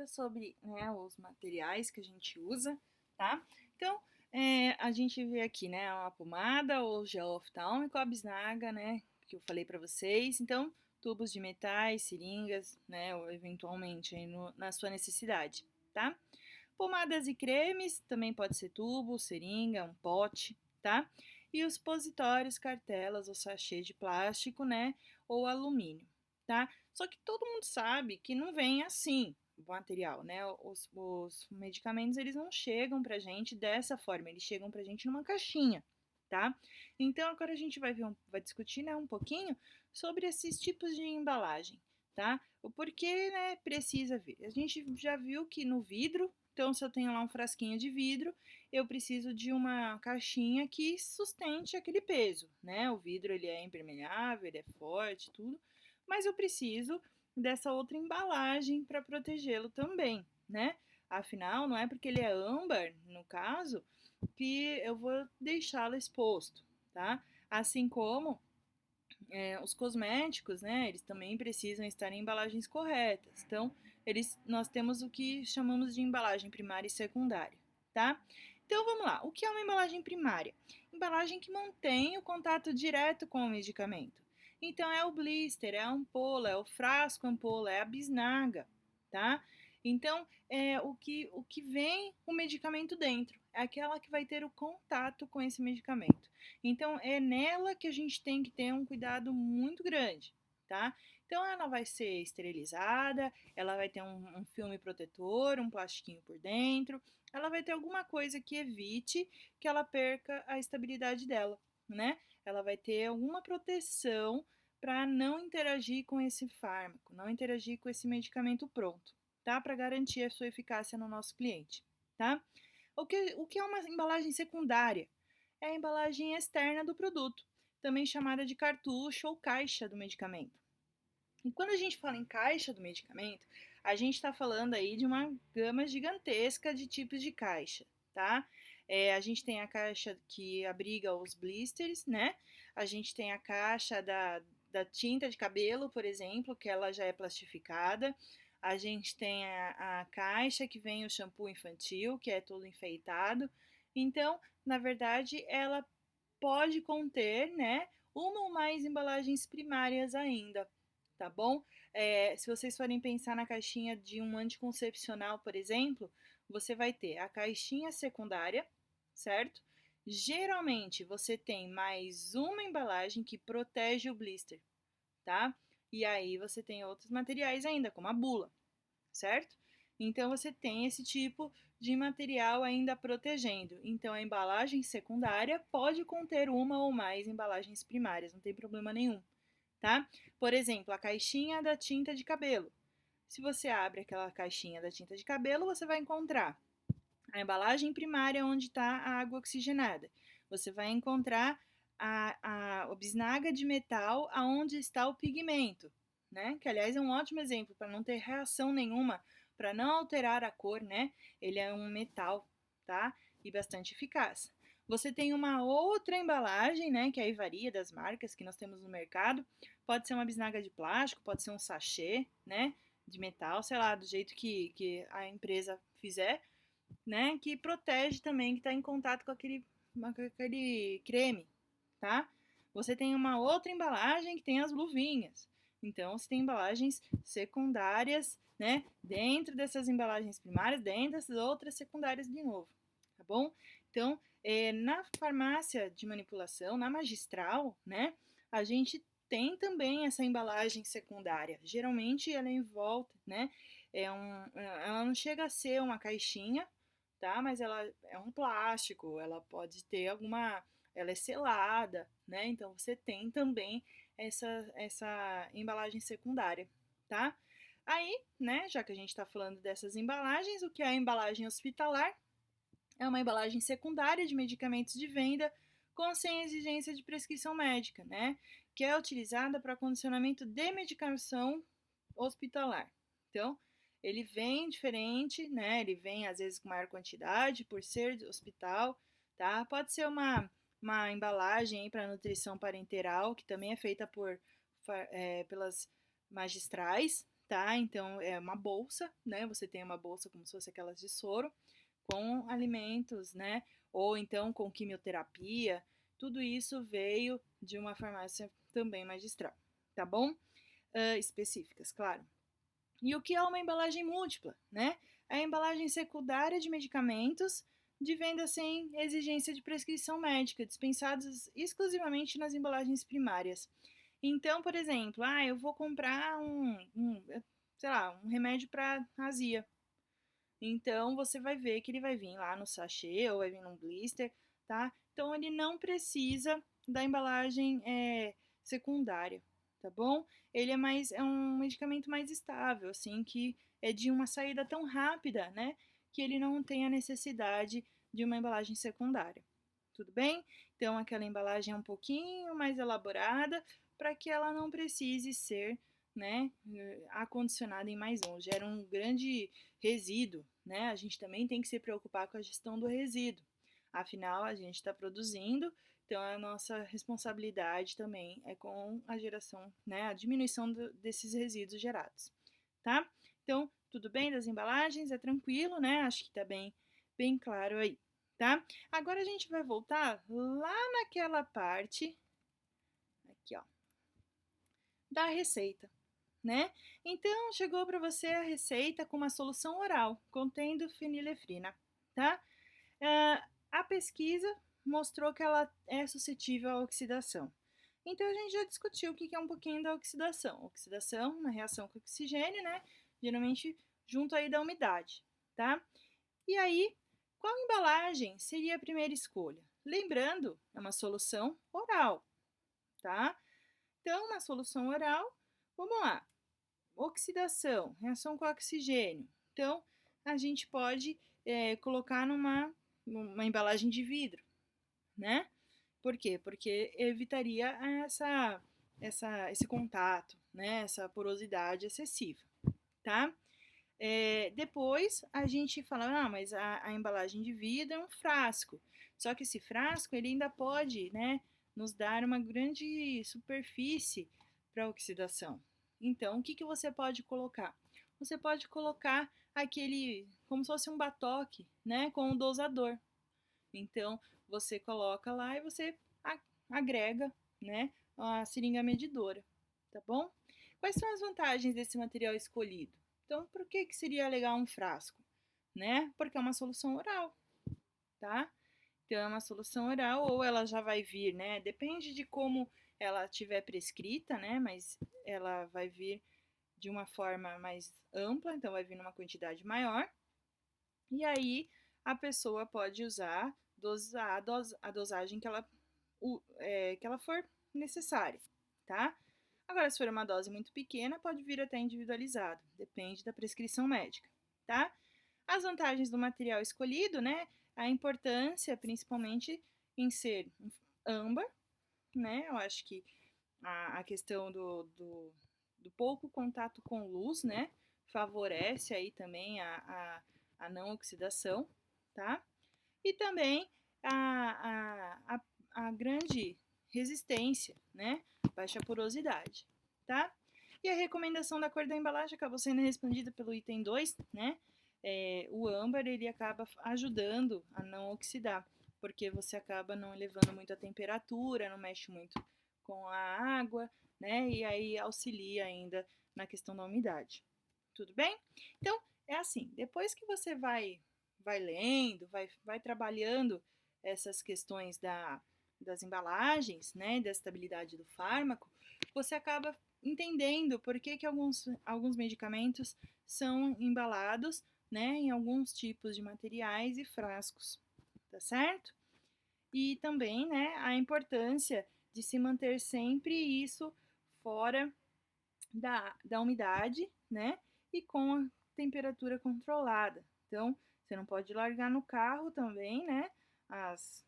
ainda sobre, né, os materiais que a gente usa, tá? Então, a gente vê aqui, né, a pomada, o gel oftálmico, a bisnaga, né, que eu falei para vocês. Então, tubos de metais, seringas, né, ou eventualmente aí na sua necessidade, tá? Pomadas e cremes, também pode ser tubo, seringa, um pote, tá? E os supositórios, cartelas ou sachê de plástico, né, ou alumínio, tá? Só que todo mundo sabe que não vem assim o material, né? Os medicamentos, eles não chegam pra gente dessa forma, eles chegam pra gente numa caixinha, tá? Então, agora a gente vai discutir, né, um pouquinho sobre esses tipos de embalagem, tá? O porquê, né, precisa vir. A gente já viu que no vidro, então se eu tenho lá um frasquinho de vidro, eu preciso de uma caixinha que sustente aquele peso, né? O vidro, ele é impermeável, ele é forte, tudo, mas eu preciso dessa outra embalagem para protegê-lo também, né? Afinal, não é porque ele é âmbar, no caso, que eu vou deixá-lo exposto, tá? Assim como os cosméticos, né, eles também precisam estar em embalagens corretas. Então, nós temos o que chamamos de embalagem primária e secundária, tá? Então, vamos lá. O que é uma embalagem primária? Embalagem que mantém o contato direto com o medicamento. Então, é o blister, é a ampola, é o frasco ampola, é a bisnaga, tá? Então, o que vem o medicamento dentro. É aquela que vai ter o contato com esse medicamento. Então, é nela que a gente tem que ter um cuidado muito grande, tá? Então, ela vai ser esterilizada, ela vai ter um filme protetor, um plastiquinho por dentro, ela vai ter alguma coisa que evite que ela perca a estabilidade dela, né? Ela vai ter alguma proteção para não interagir com esse fármaco, não interagir com esse medicamento pronto, tá? Para garantir a sua eficácia no nosso cliente, tá? O que é uma embalagem secundária? É a embalagem externa do produto, também chamada de cartucho ou caixa do medicamento. E quando a gente fala em caixa do medicamento, a gente está falando aí de uma gama gigantesca de tipos de caixa, tá? A gente tem a caixa que abriga os blisters, né? A gente tem a caixa da tinta de cabelo, por exemplo, que ela já é plastificada. A gente tem a caixa que vem o shampoo infantil, que é todo enfeitado. Então, na verdade, ela pode conter, né, uma ou mais embalagens primárias ainda, tá bom? Se vocês forem pensar na caixinha de um anticoncepcional, por exemplo, você vai ter a caixinha secundária, certo? Geralmente você tem mais uma embalagem que protege o blister, tá? E aí você tem outros materiais ainda, como a bula, certo? Então você tem esse tipo de material ainda protegendo. Então a embalagem secundária pode conter uma ou mais embalagens primárias, não tem problema nenhum, tá? Por exemplo, a caixinha da tinta de cabelo. Se você abre aquela caixinha da tinta de cabelo, você vai encontrar a embalagem primária onde está a água oxigenada. Você vai encontrar a bisnaga de metal aonde está o pigmento, né? Que aliás é um ótimo exemplo para não ter reação nenhuma, para não alterar a cor, né? Ele é um metal, tá? E bastante eficaz. Você tem uma outra embalagem, né? Que aí varia das marcas que nós temos no mercado. Pode ser uma bisnaga de plástico, pode ser um sachê, né? De metal, sei lá, do jeito que a empresa fizer, né? Que protege também, que está em contato com aquele creme, tá? Você tem uma outra embalagem que tem as luvinhas. Então, você tem embalagens secundárias, né? Dentro dessas embalagens primárias, dentro dessas outras secundárias de novo, tá bom? Então, na farmácia de manipulação, na magistral, né? A gente tem também essa embalagem secundária. Geralmente ela é em volta, né? Ela não chega a ser uma caixinha, tá? Mas ela é um plástico, ela pode ter alguma, ela é selada, né? Então você tem também essa embalagem secundária, tá? Aí, né, já que a gente está falando dessas embalagens, o que é a embalagem hospitalar? É uma embalagem secundária de medicamentos de venda com sem exigência de prescrição médica, né? Que é utilizada para condicionamento de medicação hospitalar. Então, ele vem diferente, né? Ele vem às vezes com maior quantidade por ser de hospital, tá? Pode ser uma embalagem para nutrição parenteral, que também é feita pelas magistrais, tá? Então, é uma bolsa, né? Você tem uma bolsa como se fosse aquelas de soro, com alimentos, né? Ou então com quimioterapia. Tudo isso veio de uma farmácia também magistral, tá bom? Específicas, claro. E o que é uma embalagem múltipla, né? É a embalagem secundária de medicamentos de venda sem exigência de prescrição médica, dispensados exclusivamente nas embalagens primárias. Então, por exemplo, eu vou comprar sei lá, um remédio para azia. Então, você vai ver que ele vai vir lá no sachê ou vai vir num blister, tá? Então, ele não precisa da embalagem secundária, tá bom? Ele é um medicamento mais estável, assim, que é de uma saída tão rápida, né? Que ele não tem a necessidade de uma embalagem secundária. Tudo bem? Então, aquela embalagem é um pouquinho mais elaborada para que ela não precise ser, né, acondicionada em mais um. Gera um grande resíduo, né? A gente também tem que se preocupar com a gestão do resíduo. Afinal, a gente está produzindo, então a nossa responsabilidade também é com a geração, né, a diminuição desses resíduos gerados, tá? Então, tudo bem das embalagens? É tranquilo, né? Acho que tá bem claro aí, tá? Agora a gente vai voltar lá naquela parte, aqui ó, da receita, né? Então, chegou para você a receita com uma solução oral contendo fenilefrina, tá? A pesquisa mostrou que ela é suscetível à oxidação. Então, a gente já discutiu o que é um pouquinho da oxidação. Oxidação, uma reação com oxigênio, né? Geralmente junto aí da umidade, tá? E aí, qual embalagem seria a primeira escolha? Lembrando, é uma solução oral, tá? Então, uma solução oral, vamos lá. Oxidação, reação com oxigênio. Então, a gente pode colocar numa embalagem de vidro, né? Por quê? Porque evitaria esse contato, né? Essa porosidade excessiva, tá? Depois a gente fala, mas a embalagem de vidro é um frasco. Só que esse frasco ele ainda pode, né, nos dar uma grande superfície para oxidação. Então, o que você pode colocar? Você pode colocar aquele, como se fosse um batoque, né, com um dosador. Então, você coloca lá e você agrega, né, a seringa medidora, tá bom? Quais são as vantagens desse material escolhido? Então, por que seria legal um frasco? Né? Porque é uma solução oral, tá? Então, é uma solução oral ou ela já vai vir, né? Depende de como ela tiver prescrita, né? Mas ela vai vir de uma forma mais ampla, então vai vir numa quantidade maior. E aí, a pessoa pode usar a dosagem que ela for necessária, tá? Agora, se for uma dose muito pequena, pode vir até individualizado, depende da prescrição médica, tá? As vantagens do material escolhido, né? A importância, principalmente, em ser âmbar, né? Eu acho que a questão do pouco contato com luz, né? Favorece aí também a não oxidação, tá? E também a grande resistência, né? Baixa porosidade, tá? E a recomendação da cor da embalagem acabou sendo respondida pelo item 2, né? O âmbar, ele acaba ajudando a não oxidar, porque você acaba não elevando muito a temperatura, não mexe muito com a água, né? E aí auxilia ainda na questão da umidade. Tudo bem? Então, é assim, depois que você vai lendo, vai trabalhando essas questões das embalagens, né, da estabilidade do fármaco, você acaba entendendo por que alguns medicamentos são embalados, né, em alguns tipos de materiais e frascos, tá certo? E também, né, a importância de se manter sempre isso fora da umidade, né, e com a temperatura controlada. Então, você não pode largar no carro também, né, as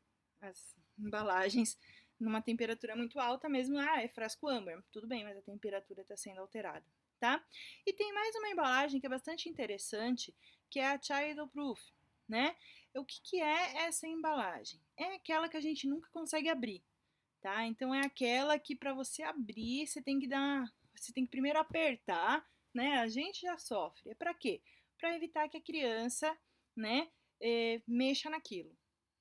embalagens numa temperatura muito alta mesmo. É frasco âmbar, tudo bem, mas a temperatura está sendo alterada, tá? E tem mais uma embalagem que é bastante interessante, que é a Child Proof, né? O que é essa embalagem? É aquela que a gente nunca consegue abrir, tá? Então é aquela que para você abrir, você tem que primeiro apertar, né, a gente já sofre. É para quê? Para evitar que a criança, né, mexa naquilo,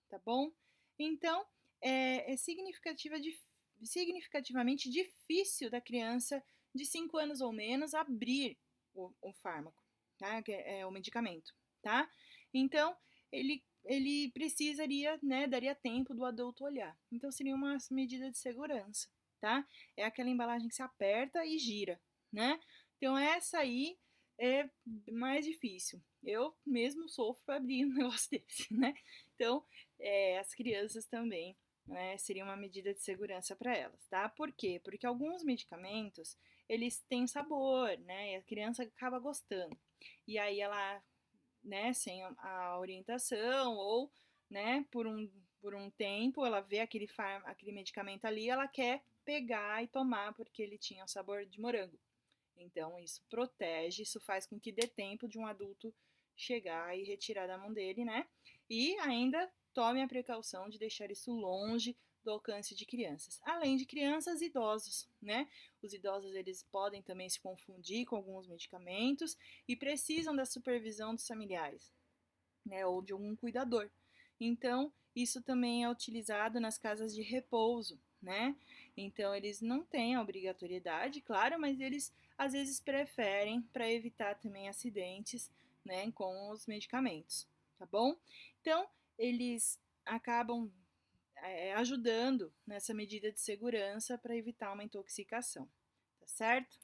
tá bom? Então, é significativamente difícil da criança de 5 anos ou menos abrir o fármaco, tá? Que é o medicamento, tá? Então, ele precisaria, né, daria tempo do adulto olhar. Então, seria uma medida de segurança, tá? É aquela embalagem que se aperta e gira, né? Então, essa aí é mais difícil. Eu mesmo sofro para abrir um negócio desse, né? Então, as crianças também, né, seria uma medida de segurança para elas, tá? Por quê? Porque alguns medicamentos, eles têm sabor, né? E a criança acaba gostando. E aí ela, né, sem a orientação ou, né, por um tempo, ela vê aquele medicamento ali, ela quer pegar e tomar porque ele tinha o sabor de morango. Então, isso protege, isso faz com que dê tempo de um adulto chegar e retirar da mão dele, né? E ainda tome a precaução de deixar isso longe do alcance de crianças. Além de crianças e idosos, né? Os idosos eles podem também se confundir com alguns medicamentos e precisam da supervisão dos familiares, né? Ou de algum cuidador. Então, isso também é utilizado nas casas de repouso, né? Então, eles não têm a obrigatoriedade, claro, mas eles às vezes preferem para evitar também acidentes, né, com os medicamentos, tá bom? Então, eles acabam ajudando nessa medida de segurança para evitar uma intoxicação, tá certo?